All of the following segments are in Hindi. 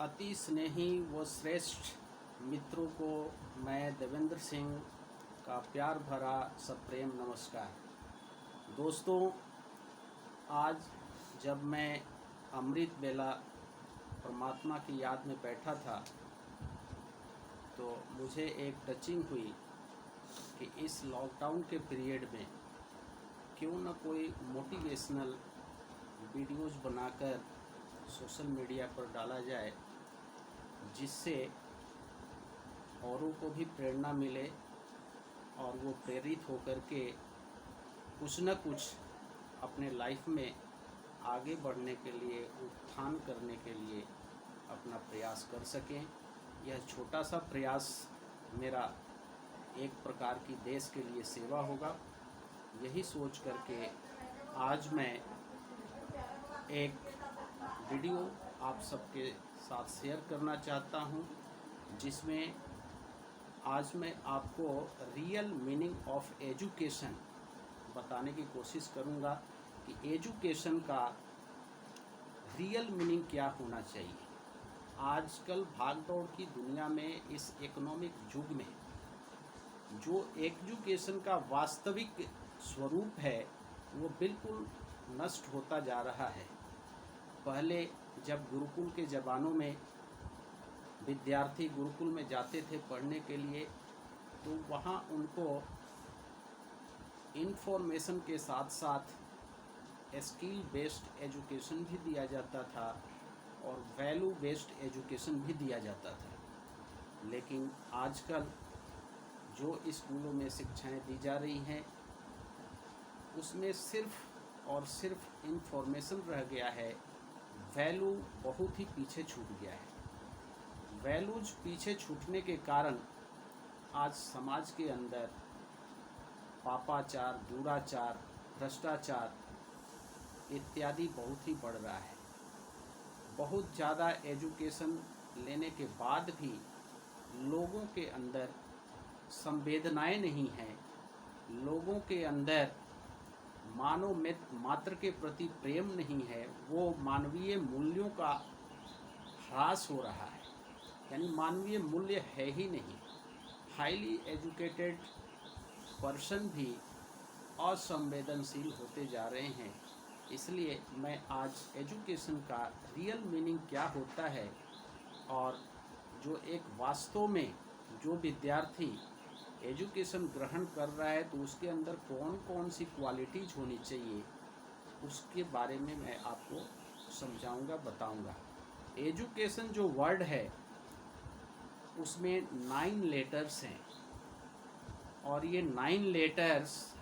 अति स्नेही व श्रेष्ठ मित्रों को मैं देवेंद्र सिंह का प्यार भरा सप्रेम नमस्कार। दोस्तों, आज जब मैं अमृत बेला परमात्मा की याद में बैठा था तो मुझे एक टचिंग हुई कि इस लॉकडाउन के पीरियड में क्यों न कोई मोटिवेशनल वीडियोज़ बनाकर सोशल मीडिया पर डाला जाए, जिससे औरों को भी प्रेरणा मिले और वो प्रेरित होकर के कुछ न कुछ अपने लाइफ में आगे बढ़ने के लिए, उत्थान करने के लिए अपना प्रयास कर सकें। यह छोटा सा प्रयास मेरा एक प्रकार की देश के लिए सेवा होगा। यही सोच करके आज मैं एक वीडियो आप सबके साथ शेयर करना चाहता हूं, जिसमें आज मैं आपको रियल मीनिंग ऑफ एजुकेशन बताने की कोशिश करूंगा कि एजुकेशन का रियल मीनिंग क्या होना चाहिए। आजकल भागदौड़ की दुनिया में, इस इकोनॉमिक युग में, जो एजुकेशन का वास्तविक स्वरूप है वो बिल्कुल नष्ट होता जा रहा है। पहले जब गुरुकुल के ज़मानों में विद्यार्थी गुरुकुल में जाते थे पढ़ने के लिए, तो वहाँ उनको इन्फॉर्मेशन के साथ साथ स्किल बेस्ड एजुकेशन भी दिया जाता था और वैल्यू बेस्ड एजुकेशन भी दिया जाता था। लेकिन आजकल जो स्कूलों में शिक्षाएं दी जा रही हैं उसमें सिर्फ और सिर्फ इन्फॉर्मेशन रह गया है, वैल्यू बहुत ही पीछे छूट गया है। वैल्यूज पीछे छूटने के कारण आज समाज के अंदर पापाचार, दुराचार, भ्रष्टाचार इत्यादि बहुत ही बढ़ रहा है। बहुत ज़्यादा एजुकेशन लेने के बाद भी लोगों के अंदर संवेदनाएं नहीं हैं, लोगों के अंदर मानव मात्र के प्रति प्रेम नहीं है, वो मानवीय मूल्यों का ह्रास हो रहा है, यानी मानवीय मूल्य है ही नहीं। हाईली एजुकेटेड पर्सन भी असंवेदनशील होते जा रहे हैं। इसलिए मैं आज एजुकेशन का रियल मीनिंग क्या होता है और जो एक वास्तव में जो विद्यार्थी एजुकेशन ग्रहण कर रहा है तो उसके अंदर कौन कौन सी क्वालिटीज़ होनी चाहिए, उसके बारे में मैं आपको समझाऊंगा, बताऊंगा। एजुकेशन जो वर्ड है उसमें 9 लेटर्स हैं और ये 9 लेटर्स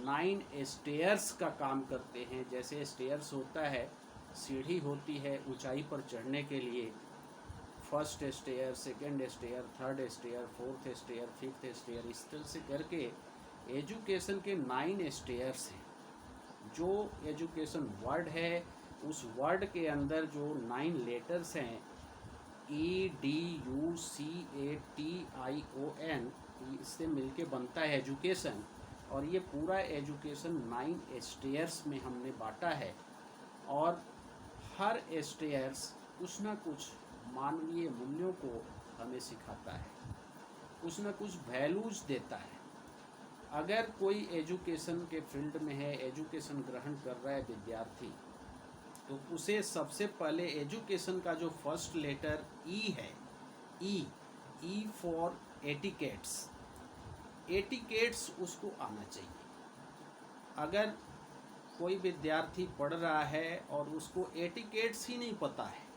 9 स्टेयर्स का काम करते हैं। जैसे स्टेयर्स होता है, सीढ़ी होती है ऊंचाई पर चढ़ने के लिए, first stair, second stair, third stair, fourth stair, fifth stair, इस तरह से करके एजुकेशन के 9 स्टेयर्स हैं। जो एजुकेशन वर्ड है उस वर्ड के अंदर जो 9 लेटर्स हैं, EDUCATION, इससे मिलके बनता है एजुकेशन। और ये पूरा एजुकेशन 9 स्टेयर्स में हमने बांटा है और हर स्टेयर्स कुछ ना कुछ मानवीय मूल्यों को हमें सिखाता है, कुछ ना कुछ वैल्यूज़ देता है। अगर कोई एजुकेशन के फील्ड में है, एजुकेशन ग्रहण कर रहा है विद्यार्थी, तो उसे सबसे पहले एजुकेशन का जो फर्स्ट लेटर ई है, ई फॉर एटिकेट्स, एटिकेट्स उसको आना चाहिए। अगर कोई विद्यार्थी पढ़ रहा है और उसको एटिकेट्स ही नहीं पता है,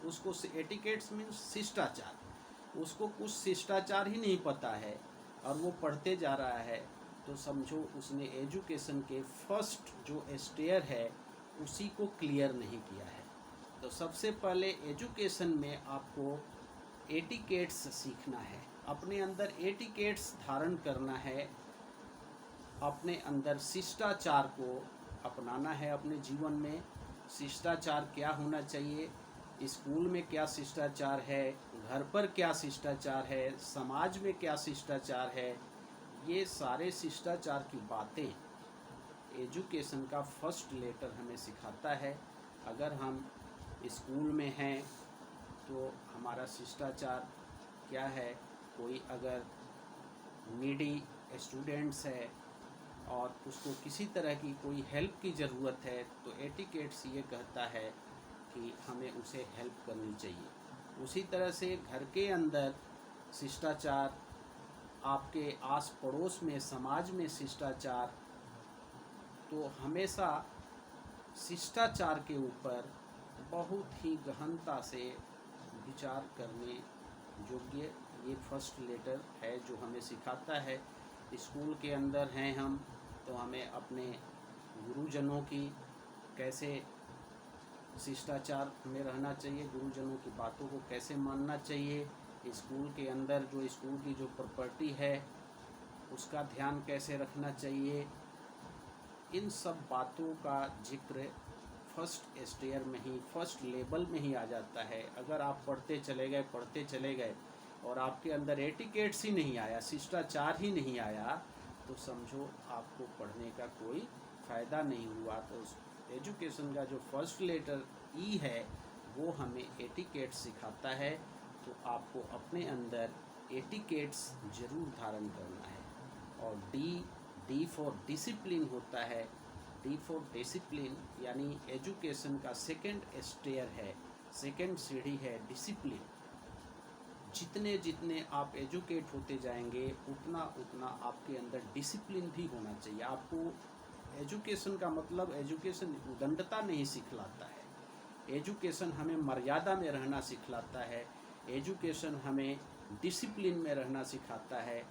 उसको एटिकेट्स मीन्स शिष्टाचार, उसको कुछ शिष्टाचार ही नहीं पता है और वो पढ़ते जा रहा है, तो समझो उसने एजुकेशन के फर्स्ट जो स्टेयर है उसी को क्लियर नहीं किया है। तो सबसे पहले एजुकेशन में आपको एटिकेट्स सीखना है, अपने अंदर एटिकेट्स धारण करना है, अपने अंदर शिष्टाचार को अपनाना है अपने जीवन में। शिष्टाचार क्या होना चाहिए, स्कूल में क्या शिष्टाचार है, घर पर क्या शिष्टाचार है, समाज में क्या शिष्टाचार है, ये सारे शिष्टाचार की बातें एजुकेशन का फर्स्ट लेटर हमें सिखाता है। अगर हम स्कूल में हैं तो हमारा शिष्टाचार क्या है, कोई अगर नीडी स्टूडेंट्स है और उसको किसी तरह की कोई हेल्प की ज़रूरत है, तो एटिकेट्स ये कहता है कि हमें उसे हेल्प करनी चाहिए। उसी तरह से घर के अंदर शिष्टाचार, आपके आस पड़ोस में, समाज में शिष्टाचार, तो हमेशा शिष्टाचार के ऊपर बहुत ही गहनता से विचार करने योग्य ये फर्स्ट लेटर है, जो हमें सिखाता है। स्कूल के अंदर हैं हम, तो हमें अपने गुरुजनों की कैसे शिष्टाचार में रहना चाहिए, गुरुजनों की बातों को कैसे मानना चाहिए, स्कूल के अंदर जो स्कूल की जो प्रॉपर्टी है उसका ध्यान कैसे रखना चाहिए, इन सब बातों का जिक्र फर्स्ट स्टेयर में ही, फर्स्ट लेवल में ही आ जाता है। अगर आप पढ़ते चले गए और आपके अंदर एटिकेट्स ही नहीं आया, शिष्टाचार ही नहीं आया, तो समझो आपको पढ़ने का कोई फ़ायदा नहीं हुआ। तो एजुकेशन का जो फर्स्ट लेटर ई है वो हमें एटिकेट्स सिखाता है, तो आपको अपने अंदर एटिकेट्स ज़रूर धारण करना है। और डी फॉर डिसिप्लिन होता है। डी फॉर डिसिप्लिन यानी एजुकेशन का सेकंड स्टेयर है, सेकंड सीढ़ी है डिसिप्लिन। जितने जितने आप एजुकेट होते जाएंगे उतना उतना आपके अंदर डिसिप्लिन भी होना चाहिए। आपको एजुकेशन का मतलब, एजुकेशन उदंडता नहीं सिखलाता है, एजुकेशन हमें मर्यादा में रहना सिखलाता है, एजुकेशन हमें डिसिप्लिन में रहना सिखाता है।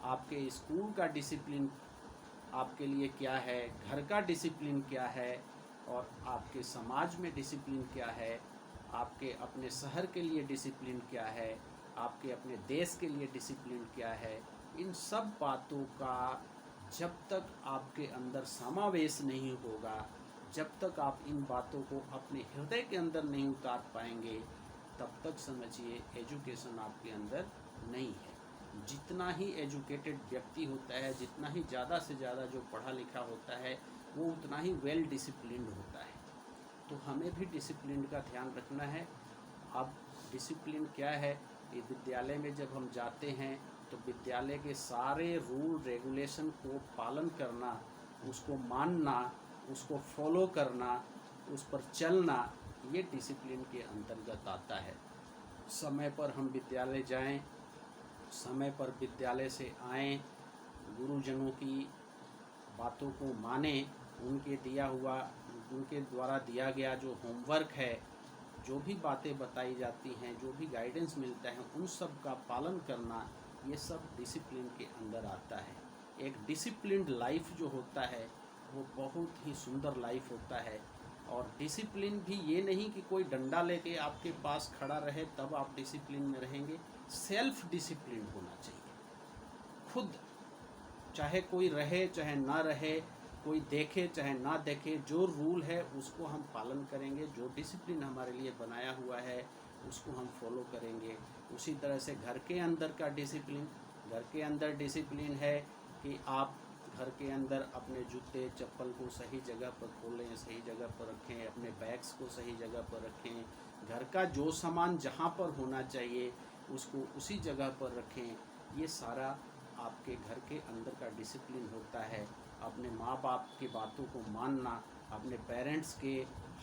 आपके स्कूल का डिसिप्लिन आपके लिए क्या है, घर का डिसिप्लिन क्या है, और आपके समाज में डिसिप्लिन क्या है, आपके अपने शहर के लिए डिसिप्लिन क्या है, आपके अपने देश के लिए डिसिप्लिन क्या है, इन सब बातों का जब तक आपके अंदर समावेश नहीं होगा, जब तक आप इन बातों को अपने हृदय के अंदर नहीं उतार पाएंगे, तब तक समझिए एजुकेशन आपके अंदर नहीं है। जितना ही एजुकेटेड व्यक्ति होता है, जितना ही ज़्यादा से ज़्यादा जो पढ़ा लिखा होता है, वो उतना ही वेल डिसिप्लिन्ड होता है। तो हमें भी डिसिप्लिन का ध्यान रखना है। अब डिसिप्लिन क्या है, ये विद्यालय में जब हम जाते हैं तो विद्यालय के सारे रूल रेगुलेशन को पालन करना, उसको मानना, उसको फॉलो करना, उस पर चलना, ये डिसिप्लिन के अंतर्गत आता है। समय पर हम विद्यालय जाएं, समय पर विद्यालय से आएं, गुरुजनों की बातों को मानें, उनके द्वारा दिया गया जो होमवर्क है, जो भी बातें बताई जाती हैं, जो भी गाइडेंस मिलता है, उन सब का पालन करना, ये सब डिसिप्लिन के अंदर आता है। एक डिसिप्लिन्ड लाइफ जो होता है वो बहुत ही सुंदर लाइफ होता है। और डिसिप्लिन भी ये नहीं कि कोई डंडा लेके आपके पास खड़ा रहे तब आप डिसिप्लिन में रहेंगे। सेल्फ डिसिप्लिन होना चाहिए। खुद, चाहे कोई रहे चाहे ना रहे, कोई देखे चाहे ना देखे, जो रूल है उसको हम पालन करेंगे, जो डिसिप्लिन हमारे लिए बनाया हुआ है उसको हम फॉलो करेंगे। उसी तरह से घर के अंदर का डिसिप्लिन, घर के अंदर डिसिप्लिन है कि आप घर के अंदर अपने जूते चप्पल को सही जगह पर खोलें, सही जगह पर रखें, अपने बैग्स को सही जगह पर रखें, घर का जो सामान जहाँ पर होना चाहिए उसको उसी जगह पर रखें। ये सारा आपके घर के अंदर का डिसिप्लिन होता है। अपने माँ बाप की बातों को मानना, अपने पेरेंट्स के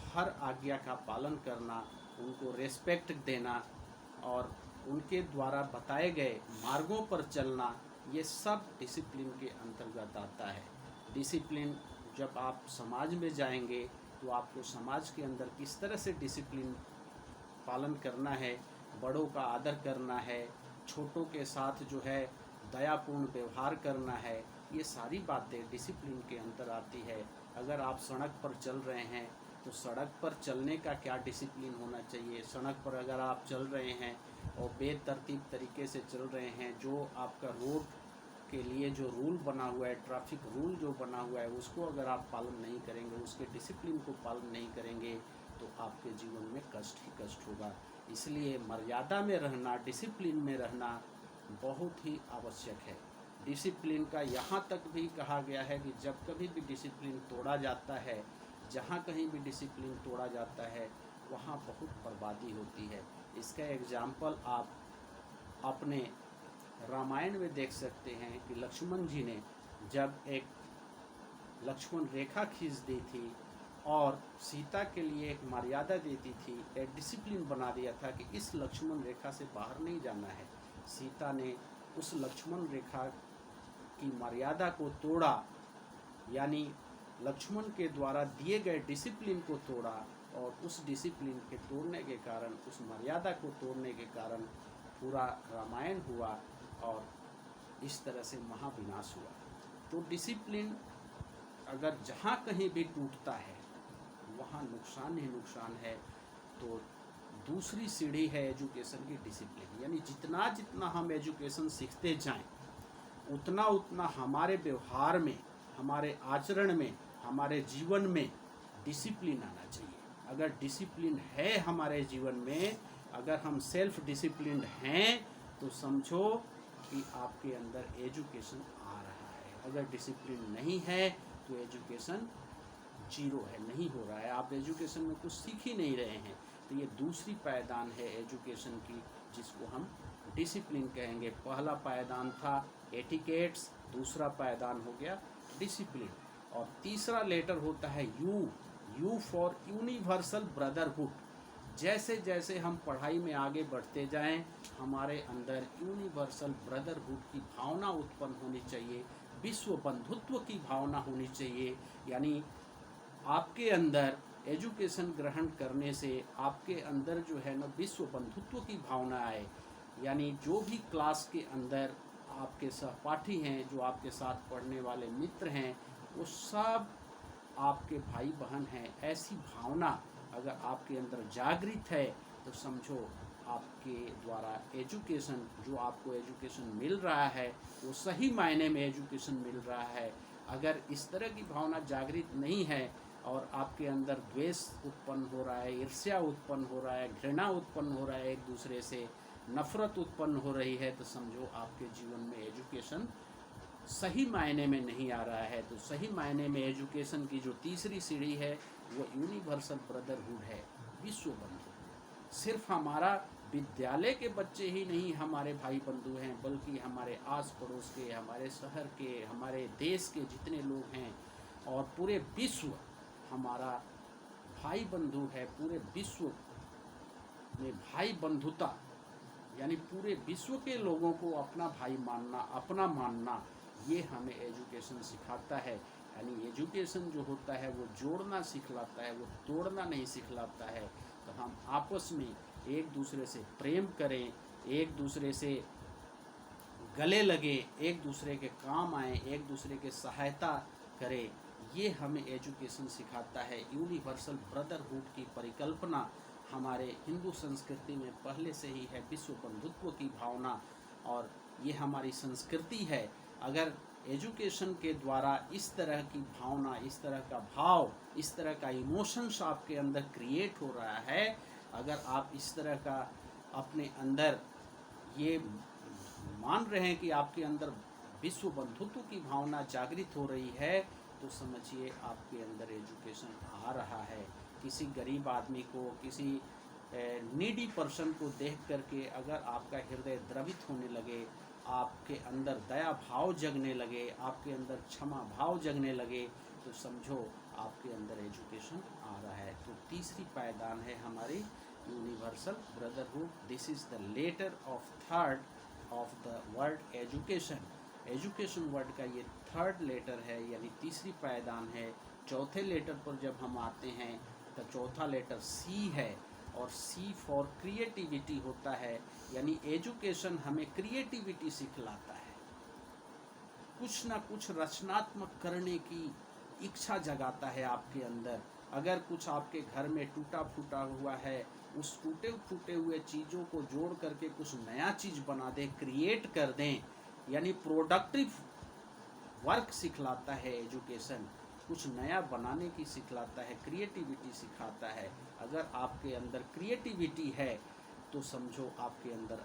हर आज्ञा का पालन करना, उनको रेस्पेक्ट देना और उनके द्वारा बताए गए मार्गों पर चलना, ये सब डिसिप्लिन के अंतर्गत आता है। डिसिप्लिन, जब आप समाज में जाएंगे तो आपको समाज के अंदर किस तरह से डिसिप्लिन पालन करना है, बड़ों का आदर करना है, छोटों के साथ जो है दयापूर्ण व्यवहार करना है, ये सारी बातें डिसिप्लिन के अंदर आती है। अगर आप सड़क पर चल रहे हैं तो सड़क पर चलने का क्या डिसिप्लिन होना चाहिए। सड़क पर अगर आप चल रहे हैं और बेतरतीब तरीके से चल रहे हैं, जो आपका रोड के लिए जो रूल बना हुआ है, ट्रैफिक रूल जो बना हुआ है, उसको अगर आप पालन नहीं करेंगे, उसके डिसिप्लिन को पालन नहीं करेंगे, तो आपके जीवन में कष्ट ही कष्ट होगा। इसलिए मर्यादा में रहना, डिसिप्लिन में रहना बहुत ही आवश्यक है। डिसिप्लिन का यहाँ तक भी कहा गया है कि जब कभी भी डिसिप्लिन तोड़ा जाता है, जहाँ कहीं भी डिसिप्लिन तोड़ा जाता है, वहाँ बहुत बर्बादी होती है। इसका एग्जाम्पल आप अपने रामायण में देख सकते हैं कि लक्ष्मण जी ने जब एक लक्ष्मण रेखा खींच दी थी और सीता के लिए एक मर्यादा देती थी, एक डिसिप्लिन बना दिया था कि इस लक्ष्मण रेखा से बाहर नहीं जाना है। सीता ने उस लक्ष्मण रेखा की मर्यादा को तोड़ा, यानी लक्ष्मण के द्वारा दिए गए डिसिप्लिन को तोड़ा, और उस डिसिप्लिन के तोड़ने के कारण, उस मर्यादा को तोड़ने के कारण पूरा रामायण हुआ और इस तरह से महाविनाश हुआ। तो डिसिप्लिन अगर जहाँ कहीं भी टूटता है वहाँ नुकसान ही नुकसान है। तो दूसरी सीढ़ी है एजुकेशन की डिसिप्लिन, यानी जितना जितना हम एजुकेशन सीखते जाएं उतना उतना हमारे व्यवहार में, हमारे आचरण में, हमारे जीवन में डिसिप्लिन आना चाहिए। अगर डिसिप्लिन है हमारे जीवन में, अगर हम सेल्फ डिसिप्लिन्ड हैं, तो समझो कि आपके अंदर एजुकेशन आ रहा है। अगर डिसिप्लिन नहीं है तो एजुकेशन जीरो है, नहीं हो रहा है, आप एजुकेशन में कुछ सीख ही नहीं रहे हैं। तो ये दूसरी पायदान है एजुकेशन की, जिसको हम डिसिप्लिन कहेंगे। पहला पायदान था एटिकेट्स, दूसरा पायदान हो गया डिसिप्लिन, और तीसरा लेटर होता है यू फॉर यूनिवर्सल ब्रदरहुड। जैसे जैसे हम पढ़ाई में आगे बढ़ते जाएं, हमारे अंदर यूनिवर्सल ब्रदरहुड की भावना उत्पन्न होनी चाहिए, विश्व बंधुत्व की भावना होनी चाहिए। यानी आपके अंदर एजुकेशन ग्रहण करने से आपके अंदर जो है ना विश्व बंधुत्व की भावना आए। यानी जो भी क्लास के अंदर आपके सहपाठी हैं, जो आपके साथ पढ़ने वाले मित्र हैं, वो सब आपके भाई बहन हैं। ऐसी भावना अगर आपके अंदर जागृत है तो समझो आपके द्वारा एजुकेशन, जो आपको एजुकेशन मिल रहा है वो सही मायने में एजुकेशन मिल रहा है। अगर इस तरह की भावना जागृत नहीं है और आपके अंदर द्वेष उत्पन्न हो रहा है, ईर्ष्या उत्पन्न हो रहा है, घृणा उत्पन्न हो रहा है, एक दूसरे से नफरत उत्पन्न हो रही है, तो समझो आपके जीवन में एजुकेशन सही मायने में नहीं आ रहा है। तो सही मायने में एजुकेशन की जो तीसरी सीढ़ी है वो यूनिवर्सल ब्रदरहुड है, विश्व बंधु। सिर्फ हमारा विद्यालय के बच्चे ही नहीं हमारे भाई बंधु हैं, बल्कि हमारे आस पड़ोस के, हमारे शहर के, हमारे देश के जितने लोग हैं और पूरे विश्व हमारा भाई बंधु है। पूरे विश्व में भाई बंधुता, यानी पूरे विश्व के लोगों को अपना भाई मानना, अपना मानना, ये हमें एजुकेशन सिखाता है। यानी एजुकेशन जो होता है वो जोड़ना सिखलाता है, वो तोड़ना नहीं सिखलाता है। तो हम आपस में एक दूसरे से प्रेम करें, एक दूसरे से गले लगे, एक दूसरे के काम आए, एक दूसरे के सहायता करें, ये हमें एजुकेशन सिखाता है। यूनिवर्सल ब्रदरहुड की परिकल्पना हमारे हिंदू संस्कृति में पहले से ही है, विश्व बंधुत्व की भावना, और ये हमारी संस्कृति है। अगर एजुकेशन के द्वारा इस तरह की भावना, इस तरह का भाव, इस तरह का इमोशंस आपके अंदर क्रिएट हो रहा है, अगर आप इस तरह का अपने अंदर ये मान रहे हैं कि आपके अंदर विश्व बंधुत्व की भावना जागृत हो रही है, तो समझिए आपके अंदर एजुकेशन आ रहा है। किसी गरीब आदमी को, किसी नीडी पर्सन को देख करके अगर आपका हृदय द्रवित होने लगे, आपके अंदर दया भाव जगने लगे, आपके अंदर क्षमा भाव जगने लगे, तो समझो आपके अंदर एजुकेशन आ रहा है। तो तीसरी पायदान है हमारी universal brotherhood. This is the letter of third of the word education. Education word का ये थर्ड लेटर है, यानी तीसरी पायदान है। चौथे लेटर पर जब हम आते हैं तो चौथा लेटर सी है, और सी फॉर क्रिएटिविटी होता है। यानी एजुकेशन हमें क्रिएटिविटी सिखलाता है, कुछ ना कुछ रचनात्मक करने की इच्छा जगाता है आपके अंदर। अगर कुछ आपके घर में टूटा फूटा हुआ है, उस टूटे फूटे हुए चीज़ों को जोड़ करके कुछ नया चीज़ बना दें, क्रिएट कर दें, यानी प्रोडक्टिव वर्क सिखलाता है एजुकेशन। कुछ नया बनाने की सिखलाता है, क्रिएटिविटी सिखाता है। अगर आपके अंदर क्रिएटिविटी है तो समझो आपके अंदर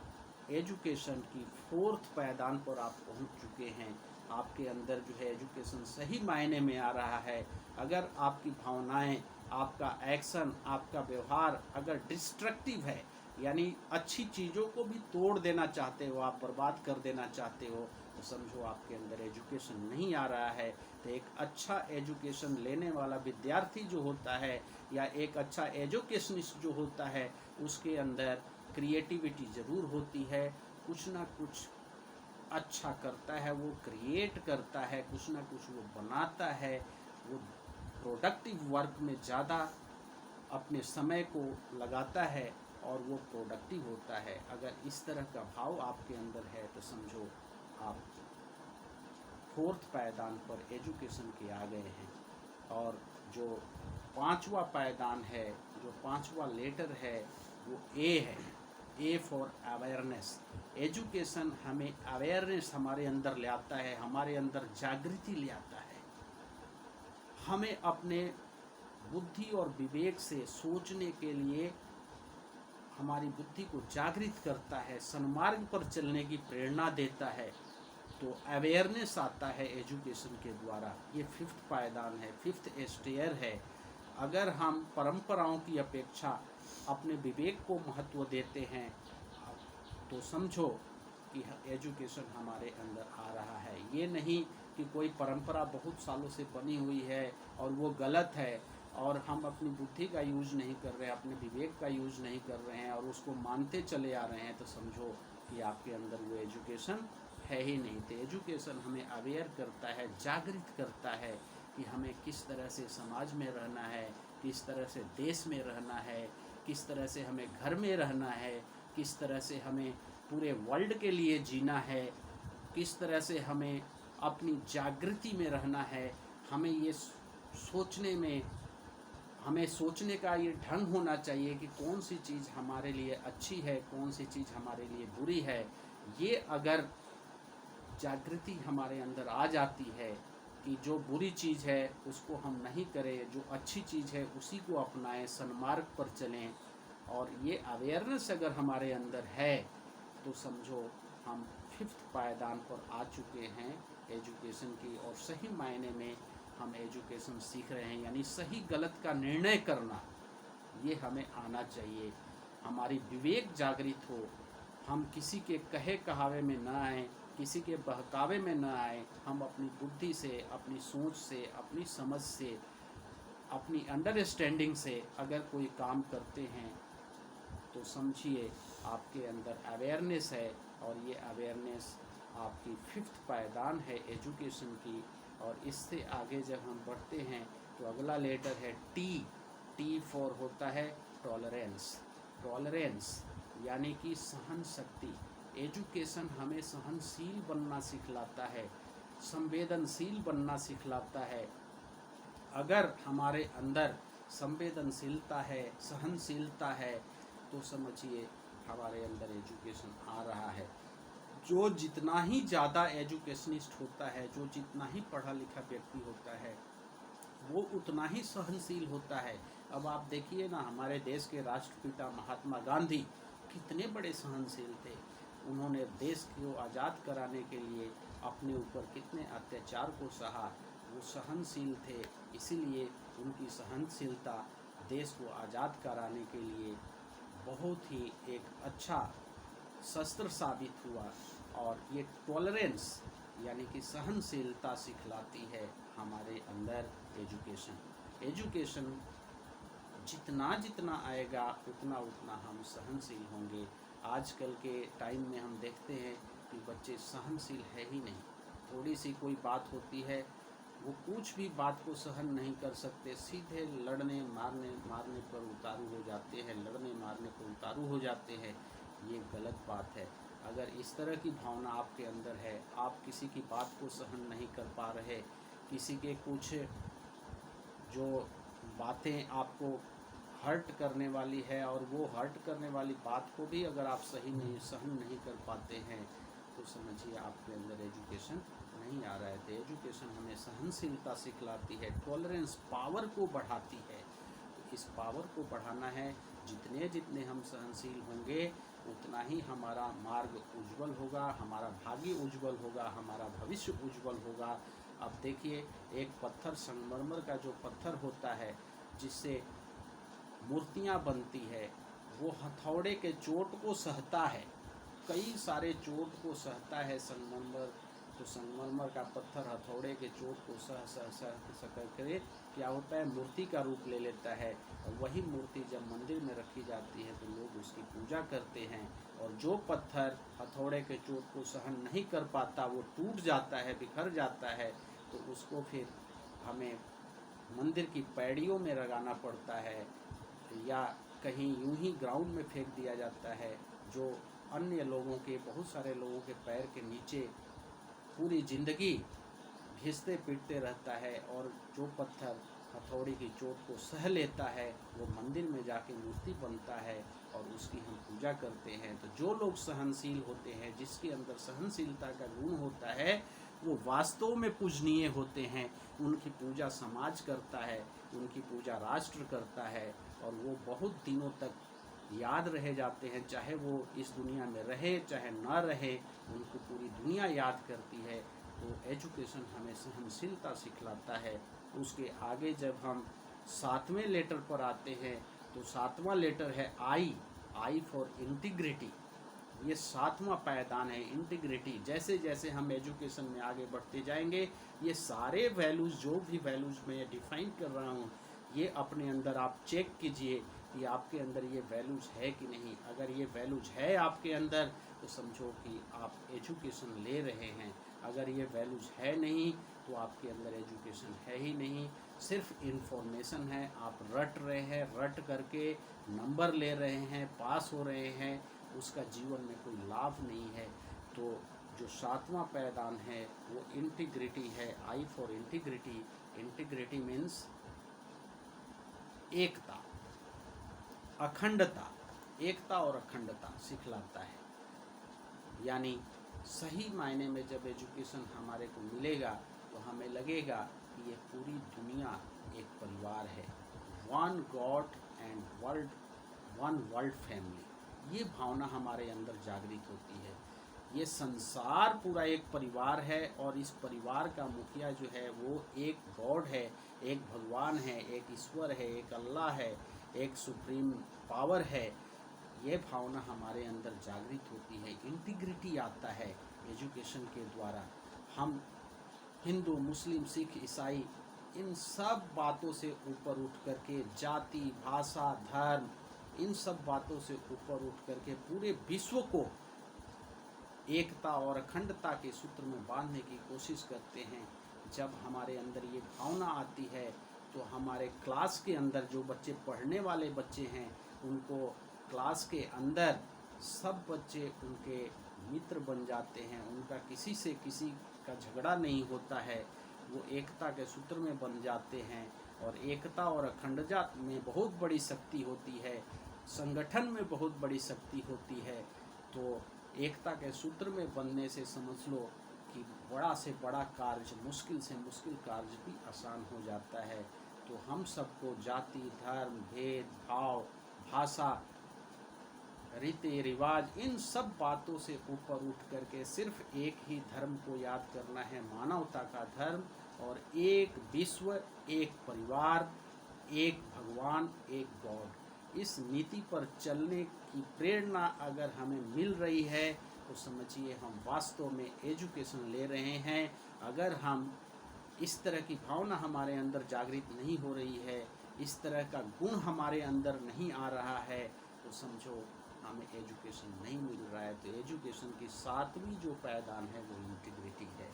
एजुकेशन की फोर्थ पायदान पर आप पहुंच चुके हैं। आपके अंदर जो है एजुकेशन सही मायने में आ रहा है। अगर आपकी भावनाएं, आपका एक्शन, आपका व्यवहार अगर डिस्ट्रक्टिव है, यानी अच्छी चीज़ों को भी तोड़ देना चाहते हो, आप बर्बाद कर देना चाहते हो, तो समझो आपके अंदर एजुकेशन नहीं आ रहा है। तो एक अच्छा एजुकेशन लेने वाला विद्यार्थी जो होता है या एक अच्छा एजुकेशनिस्ट जो होता है, उसके अंदर क्रिएटिविटी ज़रूर होती है, कुछ ना कुछ अच्छा करता है, वो क्रिएट करता है, कुछ ना कुछ वो बनाता है, वो प्रोडक्टिव वर्क में ज़्यादा अपने समय को लगाता है और वो प्रोडक्टिव होता है। अगर इस तरह का भाव आपके अंदर है तो समझो आप फोर्थ पायदान पर एजुकेशन के आ गए हैं। और जो पांचवा पायदान है, जो पांचवा लेटर है, वो ए है। A for awareness. एजुकेशन हमें अवेयरनेस हमारे अंदर ले आता है, हमारे अंदर जागृति ले आता है, हमें अपने बुद्धि और विवेक से सोचने के लिए हमारी बुद्धि को जागृत करता है, सन्मार्ग पर चलने की प्रेरणा देता है। तो अवेयरनेस आता है एजुकेशन के द्वारा। ये फिफ्थ पायदान है, फिफ्थ स्टेयर है। अगर हम परंपराओं की अपेक्षा अपने विवेक को महत्व देते हैं तो समझो कि एजुकेशन हमारे अंदर आ रहा है। ये नहीं कि कोई परंपरा बहुत सालों से बनी हुई है और वो गलत है और हम अपनी बुद्धि का यूज़ नहीं कर रहे हैं, अपने विवेक का यूज़ नहीं कर रहे हैं और उसको मानते चले आ रहे हैं, तो समझो कि आपके अंदर वो एजुकेशन है ही नहीं। तो एजुकेशन हमें अवेयर करता है, जागृत करता है कि हमें किस तरह से समाज में रहना है, किस तरह से देश में रहना है, किस तरह से हमें घर में रहना है, किस तरह से हमें पूरे वर्ल्ड के लिए जीना है, किस तरह से हमें अपनी जागृति में रहना है। हमें ये सोचने में, हमें सोचने का ये ढंग होना चाहिए कि कौन सी चीज़ हमारे लिए अच्छी है, कौन सी चीज़ हमारे लिए बुरी है। ये अगर जागृति हमारे अंदर आ जाती है कि जो बुरी चीज़ है उसको हम नहीं करें, जो अच्छी चीज़ है उसी को अपनाएं, सन्मार्ग पर चलें, और ये अवेयरनेस अगर हमारे अंदर है तो समझो हम फिफ्थ पायदान पर आ चुके हैं एजुकेशन की, और सही मायने में हम एजुकेशन सीख रहे हैं। यानी सही गलत का निर्णय करना ये हमें आना चाहिए, हमारी विवेक जागृत हो, हम किसी के कहे कहावे में न आए, किसी के बहकावे में न आए, हम अपनी बुद्धि से, अपनी सोच से, अपनी समझ से, अपनी अंडरस्टैंडिंग से अगर कोई काम करते हैं तो समझिए आपके अंदर अवेयरनेस है, और ये अवेयरनेस आपकी फिफ्थ पायदान है एजुकेशन की। और इससे आगे जब हम बढ़ते हैं तो अगला लेटर है टी। टी फॉर होता है टॉलरेंस। टॉलरेंस यानी कि सहन शक्ति। एजुकेशन हमें सहनशील बनना सिखलाता है, संवेदनशील बनना सिखलाता है। अगर हमारे अंदर संवेदनशीलता है, सहनशीलता है, तो समझिए हमारे अंदर एजुकेशन आ रहा है। जो जितना ही ज़्यादा एजुकेशनिस्ट होता है, जो जितना ही पढ़ा लिखा व्यक्ति होता है, वो उतना ही सहनशील होता है। अब आप देखिए ना, हमारे देश के राष्ट्रपिता महात्मा गांधी कितने बड़े सहनशील थे। उन्होंने देश को आज़ाद कराने के लिए अपने ऊपर कितने अत्याचार को सहा। वो सहनशील थे, इसीलिए उनकी सहनशीलता देश को आज़ाद कराने के लिए बहुत ही एक अच्छा शस्त्र साबित हुआ। और ये टॉलरेंस यानी कि सहनशीलता सिखलाती है हमारे अंदर एजुकेशन। एजुकेशन जितना जितना आएगा उतना उतना हम सहनशील होंगे। आजकल के टाइम में हम देखते हैं कि बच्चे सहनशील है ही नहीं। थोड़ी सी कोई बात होती है, वो कुछ भी बात को सहन नहीं कर सकते, सीधे लड़ने मारने पर उतारू हो जाते हैं, लड़ने मारने पर उतारू हो जाते हैं। ये गलत बात है। अगर इस तरह की भावना आपके अंदर है, आप किसी की बात को सहन नहीं कर पा रहे, किसी के कुछ जो बातें आपको हर्ट करने वाली है और वो हर्ट करने वाली बात को भी अगर आप सहन नहीं कर पाते हैं, तो समझिए आपके अंदर एजुकेशन नहीं आ रहा है। तो एजुकेशन हमें सहनशीलता सिखलाती है, टॉलरेंस पावर को बढ़ाती है। तो इस पावर को बढ़ाना है। जितने जितने हम सहनशील होंगे उतना ही हमारा मार्ग उज्जवल होगा, हमारा भाग्य उज्जवल होगा, हमारा भविष्य उज्जवल होगा। अब देखिए, एक पत्थर, संगमरमर का जो पत्थर होता है जिससे मूर्तियाँ बनती है, वो हथौड़े के चोट को सहता है, कई सारे चोट को सहता है संगमरमर। तो संगमरमर का पत्थर हथौड़े के चोट को सह सह सह सह करके क्या होता है, मूर्ति का रूप ले लेता है। और वही मूर्ति जब मंदिर में रखी जाती है तो लोग उसकी पूजा करते हैं। और जो पत्थर हथौड़े के चोट को सहन नहीं कर पाता, वो टूट जाता है, बिखर जाता है, तो उसको फिर हमें मंदिर की पैड़ियों में लगाना पड़ता है या कहीं यूं ही ग्राउंड में फेंक दिया जाता है, जो अन्य लोगों के, बहुत सारे लोगों के पैर के नीचे पूरी ज़िंदगी घिसते पीटते रहता है। और जो पत्थर हथौड़ी की चोट को सह लेता है वो मंदिर में जाके मूर्ति बनता है और उसकी हम पूजा करते हैं। तो जो लोग सहनशील होते हैं, जिसके अंदर सहनशीलता का गुण होता है, वो वास्तव में पूजनीय होते हैं। उनकी पूजा समाज करता है, उनकी पूजा राष्ट्र करता है और वो बहुत दिनों तक याद रह जाते हैं। चाहे वो इस दुनिया में रहे चाहे ना रहे, उनको पूरी दुनिया याद करती है। तो एजुकेशन हमें सहनशीलता सिखलाता है। उसके आगे जब हम 7वें लेटर पर आते हैं तो 7वां लेटर है आई फॉर इंटीग्रिटी। ये 7वां पायदान है, इंटीग्रिटी। जैसे जैसे हम एजुकेशन में आगे बढ़ते जाएंगे, ये सारे वैल्यूज़, जो भी वैल्यूज़ मैं डिफाइन कर रहा हूँ, ये अपने अंदर आप चेक कीजिए कि आपके अंदर ये वैल्यूज़ है कि नहीं। अगर ये वैल्यूज़ है आपके अंदर तो समझो कि आप एजुकेशन ले रहे हैं। अगर ये वैल्यूज़ है नहीं तो आपके अंदर एजुकेशन है ही नहीं, सिर्फ इन्फॉर्मेशन है। आप रट रहे हैं, रट करके नंबर ले रहे हैं, पास हो रहे हैं, उसका जीवन में कोई लाभ नहीं है। तो जो 7वां पायदान है वो इंटीग्रिटी है, I for integrity. Integrity means एकता, अखंडता, एकता और अखंडता सिखलाता है। यानी सही मायने में जब एजुकेशन हमारे को मिलेगा तो हमें लगेगा कि ये पूरी दुनिया एक परिवार है, one God and world, one world family. ये भावना हमारे अंदर जागृत होती है। ये संसार पूरा एक परिवार है और इस परिवार का मुखिया जो है वो एक गॉड है, एक भगवान है, एक ईश्वर है, एक अल्लाह है, एक सुप्रीम पावर है। ये भावना हमारे अंदर जागृत होती है। इंटीग्रिटी आता है एजुकेशन के द्वारा। हम हिंदू, मुस्लिम, सिख, ईसाई, इन सब बातों से ऊपर उठ करके, जाति, भाषा, धर्म, इन सब बातों से ऊपर उठ करके पूरे विश्व को एकता और अखंडता के सूत्र में बांधने की कोशिश करते हैं। जब हमारे अंदर ये भावना आती है तो हमारे क्लास के अंदर जो बच्चे, पढ़ने वाले बच्चे हैं, उनको क्लास के अंदर सब बच्चे उनके मित्र बन जाते हैं। उनका किसी से किसी का झगड़ा नहीं होता है, वो एकता के सूत्र में बन जाते हैं। और एकता और अखंडता में बहुत बड़ी शक्ति होती है, संगठन में बहुत बड़ी शक्ति होती है। तो एकता के सूत्र में बनने से समझ लो कि बड़ा से बड़ा कार्य, मुश्किल से मुश्किल कार्य भी आसान हो जाता है। तो हम सबको जाति, धर्म, भेद भाव, भाषा, रीति रिवाज, इन सब बातों से ऊपर उठ करके सिर्फ एक ही धर्म को याद करना है, मानवता का धर्म। और एक विश्व, एक परिवार, एक भगवान, एक गॉड। इस नीति पर चलने की प्रेरणा अगर हमें मिल रही है तो समझिए हम वास्तव में एजुकेशन ले रहे हैं। अगर हम इस तरह की भावना हमारे अंदर जागृत नहीं हो रही है, इस तरह का गुण हमारे अंदर नहीं आ रहा है, तो समझो हमें एजुकेशन नहीं मिल रहा है। तो एजुकेशन की 7वीं जो पायदान है वो इंटीग्रिटी है।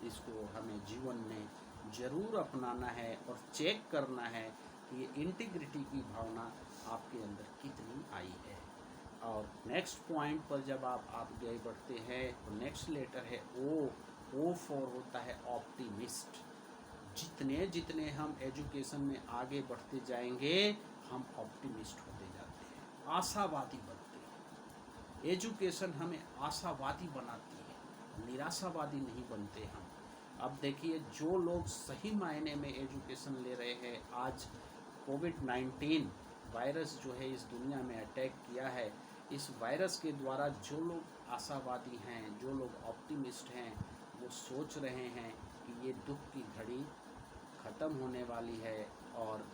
इसको हमें जीवन में ज़रूर अपनाना है और चेक करना है कि ये इंटीग्रिटी की भावना आपके अंदर कितनी आई है। और नेक्स्ट पॉइंट पर जब आप आगे बढ़ते हैं तो नेक्स्ट लेटर है ओ फॉर होता है ऑप्टिमिस्ट। जितने जितने हम एजुकेशन में आगे बढ़ते जाएंगे हम ऑप्टिमिस्ट होते जाते हैं, आशावादी बनते हैं। एजुकेशन हमें आशावादी बनाती है, निराशावादी नहीं बनते हम। अब देखिए, जो लोग सही मायने में एजुकेशन ले रहे हैं, आज कोविड-19 वायरस जो है इस दुनिया में अटैक किया है, इस वायरस के द्वारा जो लोग आशावादी हैं, जो लोग ऑप्टिमिस्ट हैं, वो सोच रहे हैं कि ये दुख की घड़ी ख़त्म होने वाली है और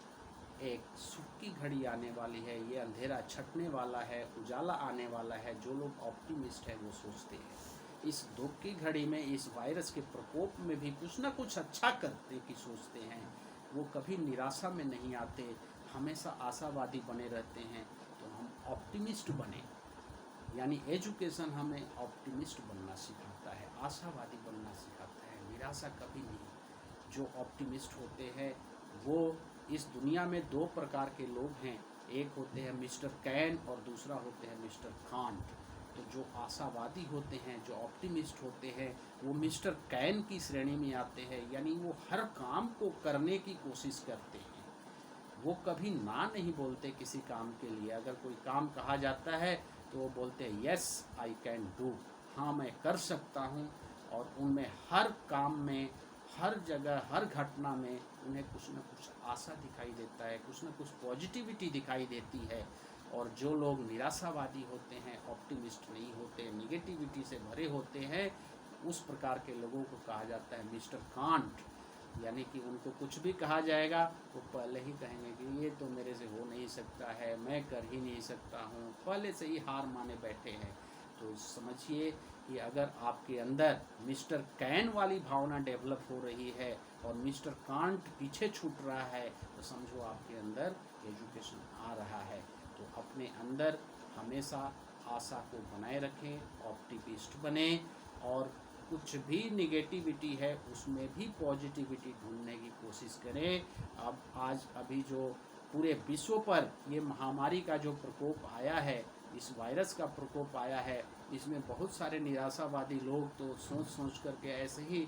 एक सुख की घड़ी आने वाली है, ये अंधेरा छटने वाला है, उजाला आने वाला है। जो लोग ऑप्टिमिस्ट हैं वो सोचते हैं इस दुख की घड़ी में, इस वायरस के प्रकोप में भी कुछ ना कुछ अच्छा करने की सोचते हैं। वो कभी निराशा में नहीं आते, हमेशा आशावादी बने रहते हैं। तो हम ऑप्टिमिस्ट बने, यानी एजुकेशन हमें ऑप्टिमिस्ट बनना सिखाता है, आशावादी बनना सिखाता है, निराशा कभी नहीं। जो ऑप्टिमिस्ट होते हैं वो इस दुनिया में दो प्रकार के लोग हैं, एक होते हैं मिस्टर कैन और दूसरा होते हैं मिस्टर कांट। तो जो आशावादी होते हैं, जो ऑप्टिमिस्ट होते हैं, वो मिस्टर कैन की श्रेणी में आते हैं, यानी वो हर काम को करने की कोशिश करते हैं। वो कभी ना नहीं बोलते किसी काम के लिए। अगर कोई काम कहा जाता है तो वो बोलते हैं यस आई कैन डू, हाँ मैं कर सकता हूँ। और उनमें हर काम में, हर जगह, हर घटना में उन्हें कुछ न कुछ आशा दिखाई देता है, कुछ न कुछ पॉजिटिविटी दिखाई देती है। और जो लोग निराशावादी होते हैं, ऑप्टिमिस्ट नहीं होते, निगेटिविटी से भरे होते हैं, उस प्रकार के लोगों को कहा जाता है मिस्टर कांट। यानी कि उनको कुछ भी कहा जाएगा वो पहले ही कहेंगे कि ये तो मेरे से हो नहीं सकता है, मैं कर ही नहीं सकता हूँ, पहले से ही हार माने बैठे हैं। तो समझिए कि अगर आपके अंदर मिस्टर कैन वाली भावना डेवलप हो रही है और मिस्टर कांट पीछे छूट रहा है, तो समझो आपके अंदर एजुकेशन आ रहा है। तो अपने अंदर हमेशा आशा को बनाए रखें, ऑप्टिमिस्ट बने, और कुछ भी निगेटिविटी है उसमें भी पॉजिटिविटी ढूंढने की कोशिश करें। अब अभी जो पूरे विश्व पर ये महामारी का जो प्रकोप आया है, इस वायरस का प्रकोप आया है, इसमें बहुत सारे निराशावादी लोग तो सोच सोच करके ऐसे ही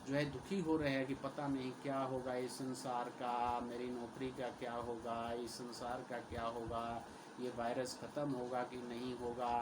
जो है दुखी हो रहे हैं कि पता नहीं क्या होगा इस संसार का, मेरी नौकरी का क्या होगा, इस संसार का क्या होगा, ये वायरस ख़त्म होगा कि नहीं होगा,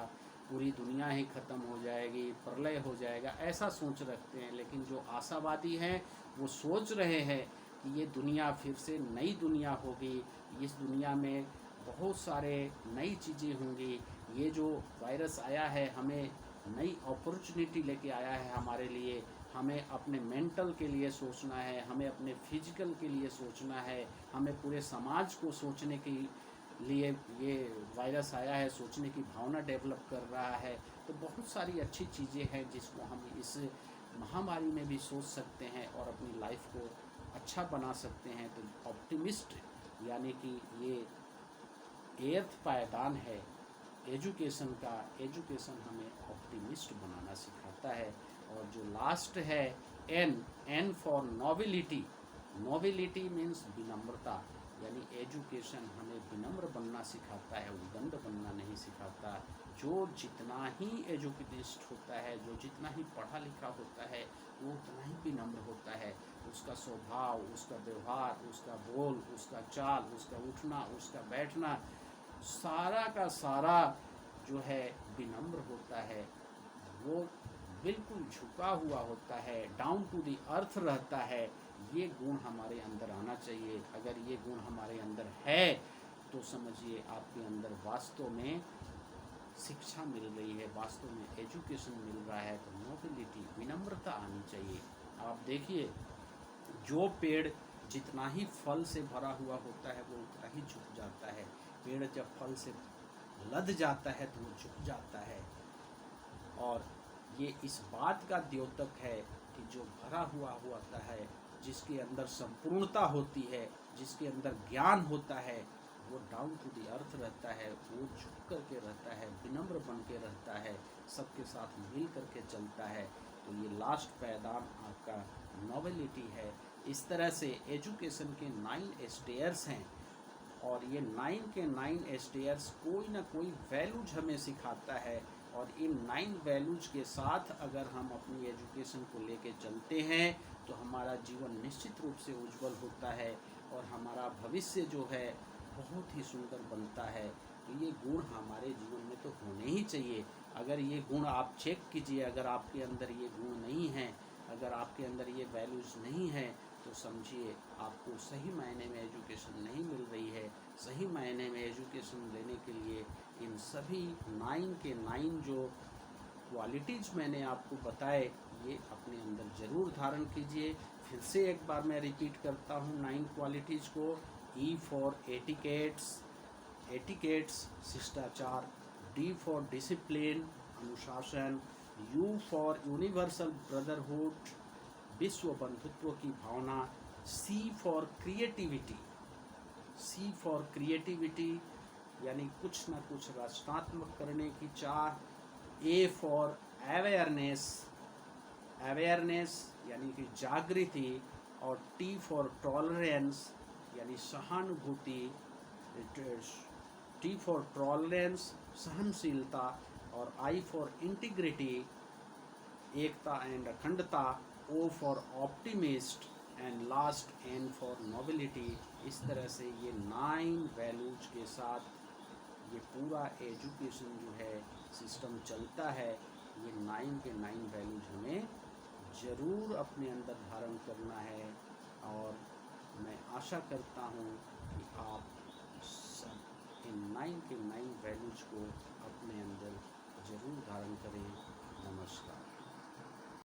पूरी दुनिया ही ख़त्म हो जाएगी, प्रलय हो जाएगा, ऐसा सोच रखते हैं। लेकिन जो आशावादी हैं वो सोच रहे हैं कि ये दुनिया फिर से नई दुनिया होगी, इस दुनिया में बहुत सारे नई चीज़ें होंगी। ये जो वायरस आया है हमें नई अपॉर्चुनिटी लेके आया है हमारे लिए। हमें अपने मेंटल के लिए सोचना है, हमें अपने फिजिकल के लिए सोचना है, हमें पूरे समाज को सोचने की लिए ये वायरस आया है, सोचने की भावना डेवलप कर रहा है। तो बहुत सारी अच्छी चीज़ें हैं जिसको हम इस महामारी में भी सोच सकते हैं और अपनी लाइफ को अच्छा बना सकते हैं। तो ऑप्टिमिस्ट यानी कि ये एर्थ पायदान है एजुकेशन का। एजुकेशन हमें ऑप्टिमिस्ट बनाना सिखाता है। और जो लास्ट है N for nobility. Nobility means विनम्रता, यानी एजुकेशन हमें विनम्र बनना सिखाता है, उद्दंड बनना नहीं सिखाता। जो जितना ही एजुकेटिस्ट होता है, जो जितना ही पढ़ा लिखा होता है, वो उतना ही विनम्र होता है। उसका स्वभाव, उसका व्यवहार, उसका बोल, उसका चाल, उसका उठना, उसका बैठना, सारा का सारा जो है विनम्र होता है। वो बिल्कुल झुका हुआ होता है, डाउन टू द अर्थ रहता है। ये गुण हमारे अंदर आना चाहिए। अगर ये गुण हमारे अंदर है तो समझिए आपके अंदर वास्तव में शिक्षा मिल रही है, वास्तव में एजुकेशन मिल रहा है। तो नोबिलिटी, विनम्रता आनी चाहिए। आप देखिए जो पेड़ जितना ही फल से भरा हुआ होता है वो उतना ही झुक जाता है। पेड़ जब फल से लद जाता है तो वो झुक जाता है। और ये इस बात का द्योतक है कि जो भरा हुआ होता है, जिसके अंदर संपूर्णता होती है, जिसके अंदर ज्ञान होता है, वो डाउन टू द अर्थ रहता है, वो झुक करके रहता है, विनम्र बन के रहता है, सबके साथ मिल करके चलता है। तो ये लास्ट पैगाम आपका नोबिलिटी है। इस तरह से एजुकेशन के 9 स्टेयर्स हैं और ये 9 के 9 स्टेयर्स कोई ना कोई वैल्यूज हमें सिखाता है। और इन 9 वैल्यूज के साथ अगर हम अपनी एजुकेशन को लेके चलते हैं तो हमारा जीवन निश्चित रूप से उज्जवल होता है और हमारा भविष्य जो है बहुत ही सुंदर बनता है। तो ये गुण हमारे जीवन में तो होने ही चाहिए। अगर ये गुण आप चेक कीजिए, अगर आपके अंदर ये गुण नहीं हैं, अगर आपके अंदर ये वैल्यूज़ नहीं हैं, तो समझिए आपको सही मायने में एजुकेशन नहीं मिल रही है। सही मायने में एजुकेशन लेने के लिए इन सभी 9 के 9 जो क्वालिटीज़ मैंने आपको बताए, ये अपने अंदर ज़रूर धारण कीजिए। फिर से एक बार मैं रिपीट करता हूँ 9 क्वालिटीज़ को। E for etiquettes, शिष्टाचार, D for discipline, अनुशासन, U for universal brotherhood, विश्व बंधुत्व की भावना, C for creativity, यानी कुछ ना कुछ रचनात्मक करने की चाह, A for awareness, यानी कि जागृति, और T for tolerance, यानी सहानुभूति, T for tolerance सहनशीलता, और I for integrity Ekta and अखंडता, O for optimist, and last N for nobility। इस तरह से ये 9 वैल्यूज के साथ ये पूरा एजुकेशन जो है सिस्टम चलता है। ये 9 के 9 वैल्यूज हमें ज़रूर अपने अंदर धारण करना है, और मैं आशा करता हूँ कि आप सब इन 9 के 9 वैल्यूज को अपने अंदर